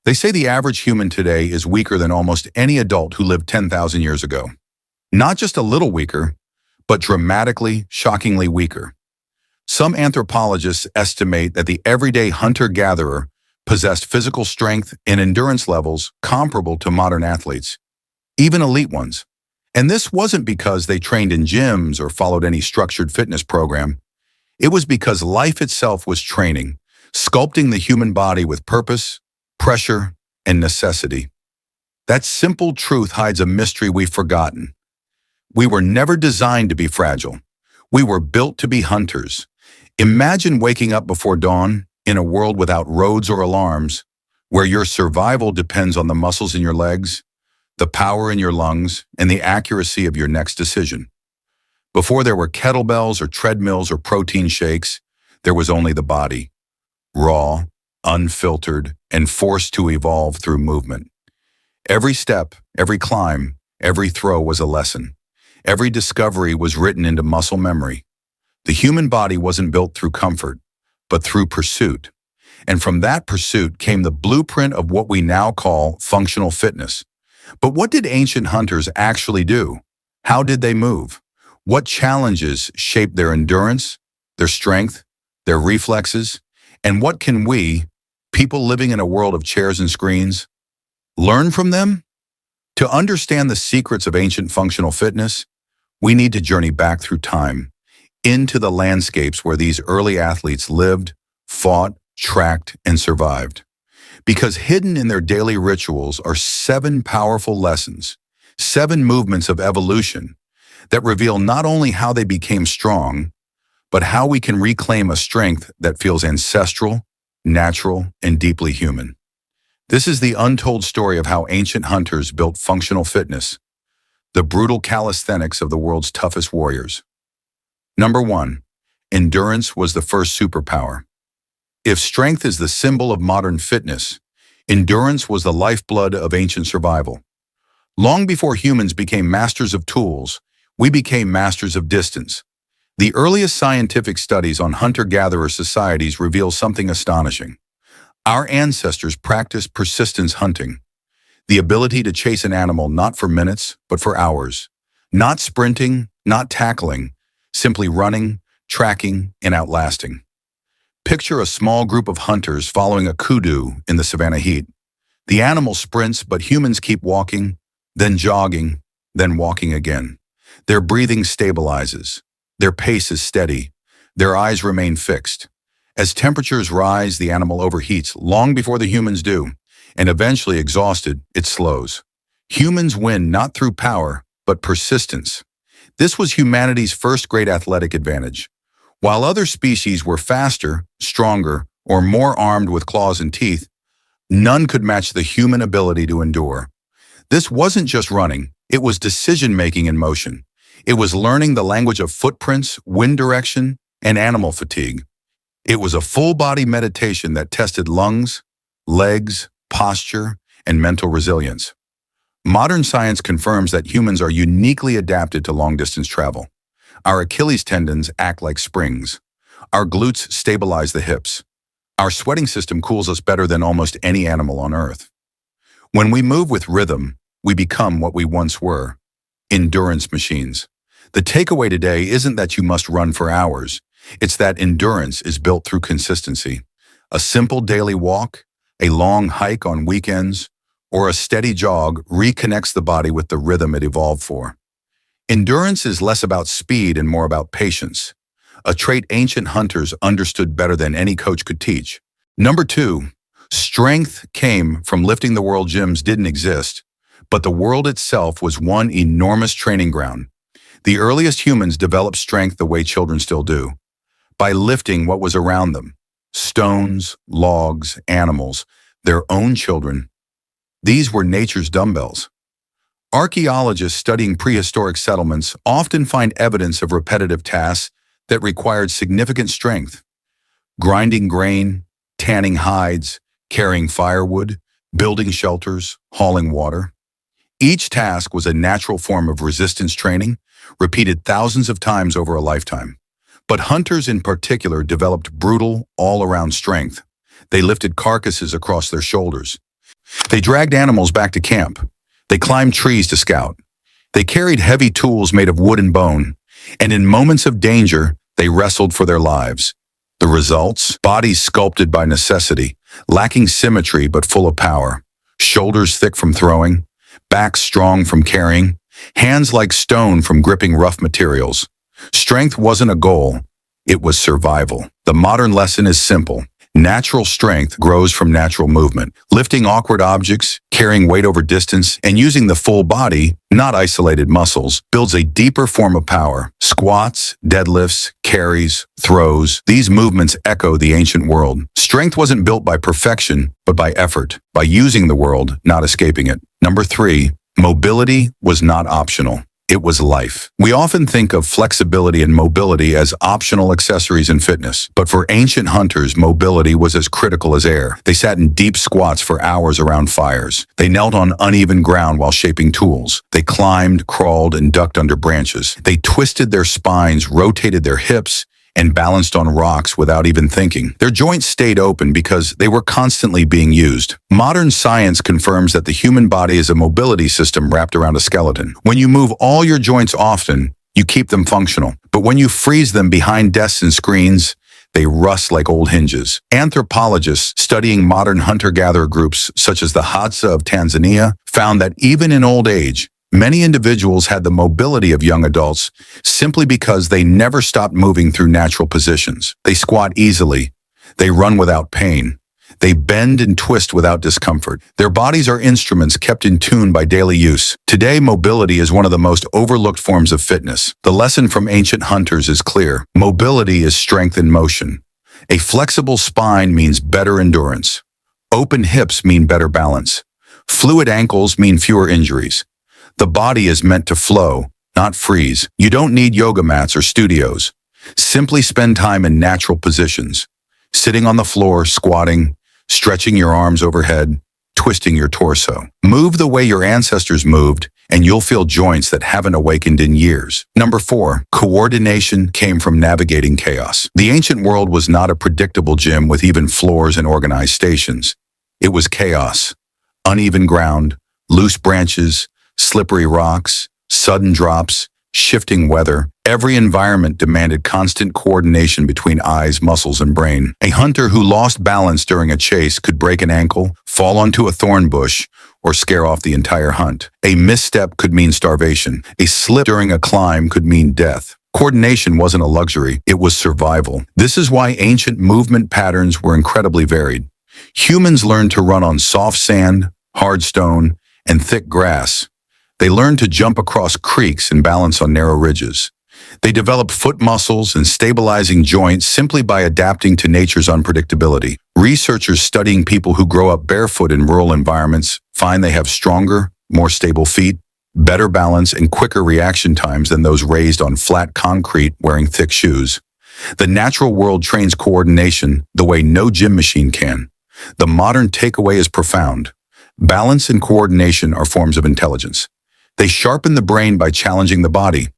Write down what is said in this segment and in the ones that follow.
They say the average human today is weaker than almost any adult who lived 10,000 years ago. Not just a little weaker, but dramatically, shockingly weaker. Some anthropologists estimate that the everyday hunter-gatherer possessed physical strength and endurance levels comparable to modern athletes, even elite ones. And this wasn't because they trained in gyms or followed any structured fitness program. It was because life itself was training, sculpting the human body with purpose, pressure, and necessity. That simple truth hides a mystery we've forgotten. We were never designed to be fragile. We were built to be hunters. Imagine waking up before dawn in a world without roads or alarms, where your survival depends on the muscles in your legs, the power in your lungs, and the accuracy of your next decision. Before there were kettlebells or treadmills or protein shakes, there was only the body, raw, unfiltered, and forced to evolve through movement. Every step, every climb, every throw was a lesson. Every discovery was written into muscle memory. The human body wasn't built through comfort, but through pursuit. And from that pursuit came the blueprint of what we now call functional fitness. But what did ancient hunters actually do? How did they move? What challenges shaped their endurance, their strength, their reflexes? And what can we, people living in a world of chairs and screens, learn from them? To understand the secrets of ancient functional fitness, we need to journey back through time, into the landscapes where these early athletes lived, fought, tracked, and survived. Because hidden in their daily rituals are 7 powerful lessons, 7 movements of evolution that reveal not only how they became strong, but how we can reclaim a strength that feels ancestral, natural, and deeply human. This is the untold story of how ancient hunters built functional fitness, the brutal calisthenics of the world's toughest warriors. Number 1, endurance was the first superpower. If strength is the symbol of modern fitness, endurance was the lifeblood of ancient survival. Long before humans became masters of tools, we became masters of distance. The earliest scientific studies on hunter-gatherer societies reveal something astonishing. Our ancestors practiced persistence hunting, the ability to chase an animal not for minutes, but for hours. Not sprinting, not tackling, simply running, tracking, and outlasting. Picture a small group of hunters following a kudu in the savanna heat. The animal sprints, but humans keep walking, then jogging, then walking again. Their breathing stabilizes. Their pace is steady. Their eyes remain fixed. As temperatures rise, the animal overheats long before the humans do, and eventually exhausted, it slows. Humans win not through power, but persistence. This was humanity's first great athletic advantage. While other species were faster, stronger, or more armed with claws and teeth, none could match the human ability to endure. This wasn't just running, it was decision-making in motion. It was learning the language of footprints, wind direction, and animal fatigue. It was a full-body meditation that tested lungs, legs, posture, and mental resilience. Modern science confirms that humans are uniquely adapted to long-distance travel. Our Achilles tendons act like springs. Our glutes stabilize the hips. Our sweating system cools us better than almost any animal on Earth. When we move with rhythm, we become what we once were, endurance machines. The takeaway today isn't that you must run for hours. It's that endurance is built through consistency. A simple daily walk, a long hike on weekends, or a steady jog reconnects the body with the rhythm it evolved for. Endurance is less about speed and more about patience, a trait ancient hunters understood better than any coach could teach. Number 2, strength came from lifting the world. Gyms didn't exist, but the world itself was one enormous training ground. The earliest humans developed strength the way children still do, by lifting what was around them: stones, logs, animals, their own children. These were nature's dumbbells. Archaeologists studying prehistoric settlements often find evidence of repetitive tasks that required significant strength. Grinding grain, tanning hides, carrying firewood, building shelters, hauling water. Each task was a natural form of resistance training, repeated thousands of times over a lifetime. But hunters in particular developed brutal, all-around strength. They lifted carcasses across their shoulders, They dragged animals back to camp. They climbed trees to scout. They carried heavy tools made of wood and bone, and in moments of danger, they wrestled for their lives. The results? Bodies sculpted by necessity, lacking symmetry but full of power. Shoulders thick from throwing, backs strong from carrying, hands like stone from gripping rough materials. Strength wasn't a goal, it was survival. The modern lesson is simple. Natural strength grows from natural movement, lifting awkward objects, carrying weight over distance, and using the full body, not isolated muscles, builds a deeper form of power. Squats, deadlifts, carries, throws, these movements echo the ancient world. Strength wasn't built by perfection, but by effort, by using the world, not escaping it. Number 3, mobility was not optional. It was life. We often think of flexibility and mobility as optional accessories in fitness, but for ancient hunters, mobility was as critical as air. They sat in deep squats for hours around fires. They knelt on uneven ground while shaping tools. They climbed, crawled, and ducked under branches. They twisted their spines, rotated their hips, and balanced on rocks without even thinking. Their joints stayed open because they were constantly being used. Modern science confirms that the human body is a mobility system wrapped around a skeleton. When you move all your joints often, you keep them functional. But when you freeze them behind desks and screens, they rust like old hinges. Anthropologists studying modern hunter-gatherer groups such as the Hadza of Tanzania found that even in old age, many individuals had the mobility of young adults simply because they never stopped moving through natural positions. They squat easily. They run without pain. They bend and twist without discomfort. Their bodies are instruments kept in tune by daily use. Today, mobility is one of the most overlooked forms of fitness. The lesson from ancient hunters is clear. Mobility is strength in motion. A flexible spine means better endurance. Open hips mean better balance. Fluid ankles mean fewer injuries. The body is meant to flow, not freeze. You don't need yoga mats or studios. Simply spend time in natural positions. Sitting on the floor, squatting, stretching your arms overhead, twisting your torso. Move the way your ancestors moved, and you'll feel joints that haven't awakened in years. Number 4, coordination came from navigating chaos. The ancient world was not a predictable gym with even floors and organized stations. It was chaos. Uneven ground, loose branches, slippery rocks, sudden drops, shifting weather. Every environment demanded constant coordination between eyes, muscles, and brain. A hunter who lost balance during a chase could break an ankle, fall onto a thorn bush, or scare off the entire hunt. A misstep could mean starvation. A slip during a climb could mean death. Coordination wasn't a luxury, it was survival. This is why ancient movement patterns were incredibly varied. Humans learned to run on soft sand, hard stone, and thick grass. They learned to jump across creeks and balance on narrow ridges. They developed foot muscles and stabilizing joints simply by adapting to nature's unpredictability. Researchers studying people who grow up barefoot in rural environments find they have stronger, more stable feet, better balance, and quicker reaction times than those raised on flat concrete wearing thick shoes. The natural world trains coordination the way no gym machine can. The modern takeaway is profound. Balance and coordination are forms of intelligence. They sharpen the brain by challenging the body,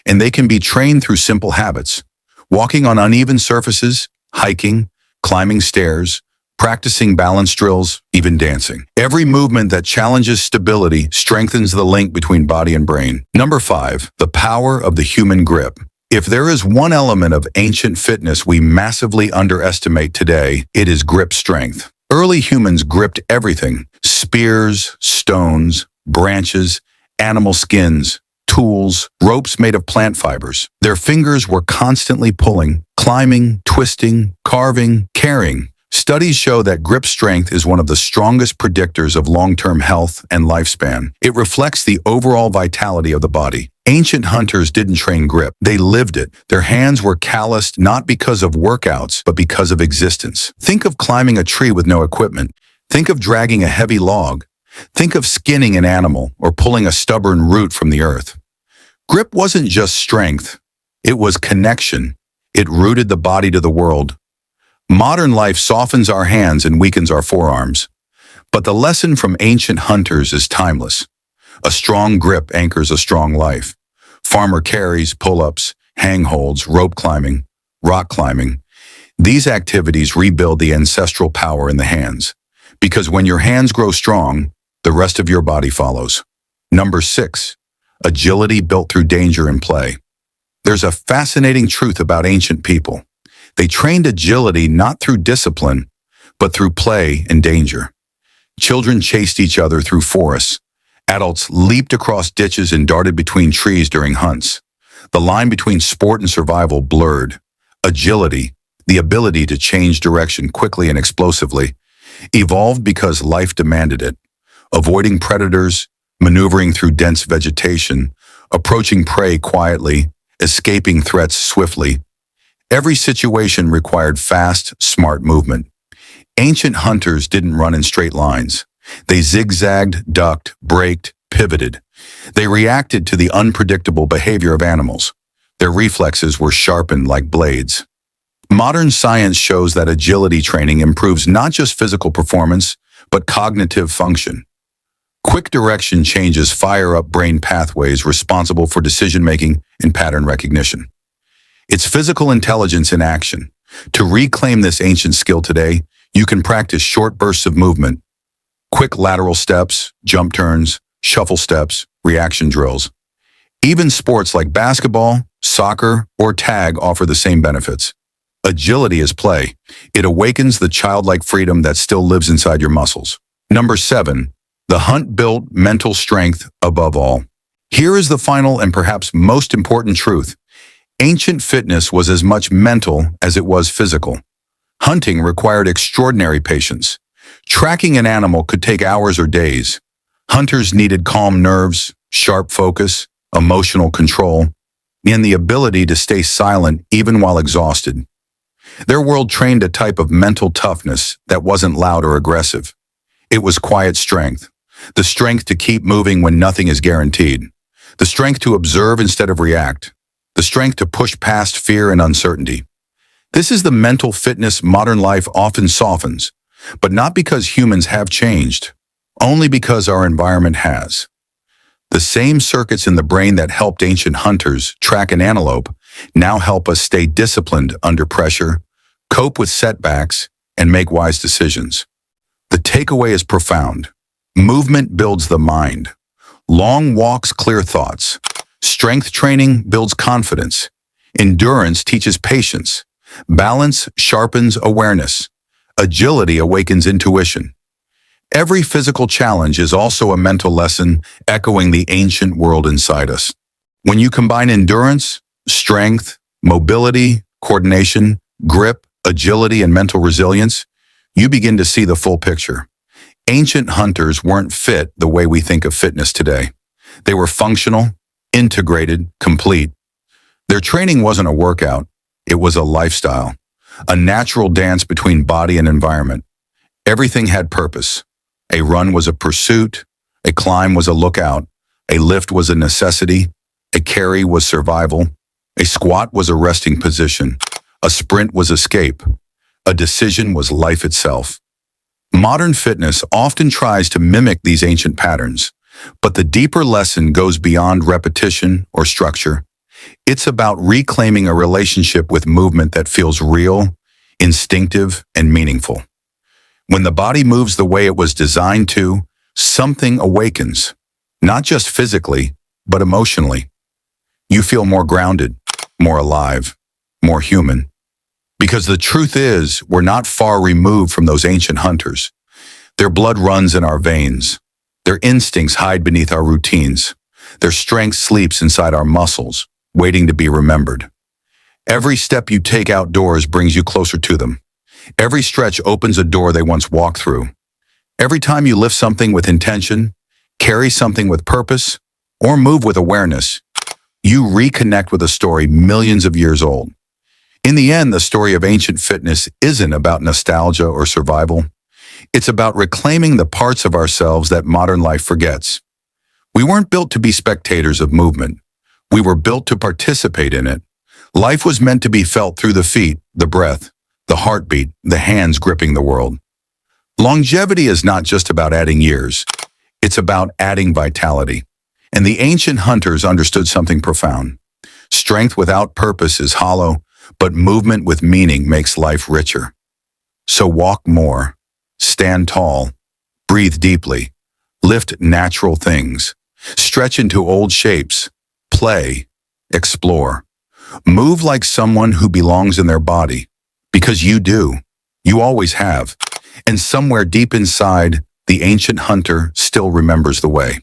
and they can be trained through simple habits. Walking on uneven surfaces, hiking, climbing stairs, practicing balance drills, even dancing. Every movement that challenges stability strengthens the link between body and brain. Number 5, the power of the human grip. If there is one element of ancient fitness we massively underestimate today, it is grip strength. Early humans gripped everything: spears, stones, branches, animal skins, tools, ropes made of plant fibers. Their fingers were constantly pulling, climbing, twisting, carving, carrying. Studies show that grip strength is one of the strongest predictors of long-term health and lifespan. It reflects the overall vitality of the body. Ancient hunters didn't train grip, they lived it. Their hands were calloused not because of workouts, but because of existence. Think of climbing a tree with no equipment. Think of dragging a heavy log. Think of skinning an animal or pulling a stubborn root from the earth. Grip wasn't just strength, it was connection. It rooted the body to the world. Modern life softens our hands and weakens our forearms. But the lesson from ancient hunters is timeless. A strong grip anchors a strong life. Farmer carries, pull-ups, hang-holds, rope climbing, rock climbing. These activities rebuild the ancestral power in the hands. Because when your hands grow strong, the rest of your body follows. Number 6. Agility built through danger and play. There's a fascinating truth about ancient people. They trained agility not through discipline, but through play and danger. Children chased each other through forests. Adults leaped across ditches and darted between trees during hunts. The line between sport and survival blurred. Agility, the ability to change direction quickly and explosively, evolved because life demanded it. Avoiding predators, maneuvering through dense vegetation, approaching prey quietly, escaping threats swiftly. Every situation required fast, smart movement. Ancient hunters didn't run in straight lines. They zigzagged, ducked, braked, pivoted. They reacted to the unpredictable behavior of animals. Their reflexes were sharpened like blades. Modern science shows that agility training improves not just physical performance, but cognitive function. Quick direction changes fire up brain pathways responsible for decision-making and pattern recognition. It's physical intelligence in action. To reclaim this ancient skill today, you can practice short bursts of movement, quick lateral steps, jump turns, shuffle steps, reaction drills. Even sports like basketball, soccer, or tag offer the same benefits. Agility is play. It awakens the childlike freedom that still lives inside your muscles. Number 7. The hunt built mental strength above all. Here is the final and perhaps most important truth. Ancient fitness was as much mental as it was physical. Hunting required extraordinary patience. Tracking an animal could take hours or days. Hunters needed calm nerves, sharp focus, emotional control, and the ability to stay silent even while exhausted. Their world trained a type of mental toughness that wasn't loud or aggressive. It was quiet strength. The strength to keep moving when nothing is guaranteed. The strength to observe instead of react. The strength to push past fear and uncertainty. This is the mental fitness modern life often softens, but not because humans have changed, only because our environment has. The same circuits in the brain that helped ancient hunters track an antelope now help us stay disciplined under pressure, cope with setbacks, and make wise decisions. The takeaway is profound. Movement builds the mind. Long walks clear thoughts. Strength training builds confidence. Endurance teaches patience. Balance sharpens awareness. Agility awakens intuition. Every physical challenge is also a mental lesson echoing the ancient world inside us. When you combine endurance, strength, mobility, coordination, grip, agility, and mental resilience, you begin to see the full picture. Ancient hunters weren't fit the way we think of fitness today. They were functional, integrated, complete. Their training wasn't a workout, it was a lifestyle, a natural dance between body and environment. Everything had purpose. A run was a pursuit, a climb was a lookout, a lift was a necessity, a carry was survival, a squat was a resting position, a sprint was escape, a decision was life itself. Modern fitness often tries to mimic these ancient patterns, but the deeper lesson goes beyond repetition or structure. It's about reclaiming a relationship with movement that feels real, instinctive, and meaningful. When the body moves the way it was designed to, something awakens, not just physically, but emotionally. You feel more grounded, more alive, more human. Because the truth is, we're not far removed from those ancient hunters. Their blood runs in our veins. Their instincts hide beneath our routines. Their strength sleeps inside our muscles, waiting to be remembered. Every step you take outdoors brings you closer to them. Every stretch opens a door they once walked through. Every time you lift something with intention, carry something with purpose, or move with awareness, you reconnect with a story millions of years old. In the end, the story of ancient fitness isn't about nostalgia or survival. It's about reclaiming the parts of ourselves that modern life forgets. We weren't built to be spectators of movement. We were built to participate in it. Life was meant to be felt through the feet, the breath, the heartbeat, the hands gripping the world. Longevity is not just about adding years. It's about adding vitality. And the ancient hunters understood something profound. Strength without purpose is hollow, but movement with meaning makes life richer. So walk more, stand tall, breathe deeply, lift natural things, stretch into old shapes, play, explore. Move like someone who belongs in their body, because you do. You always have. And somewhere deep inside, the ancient hunter still remembers the way.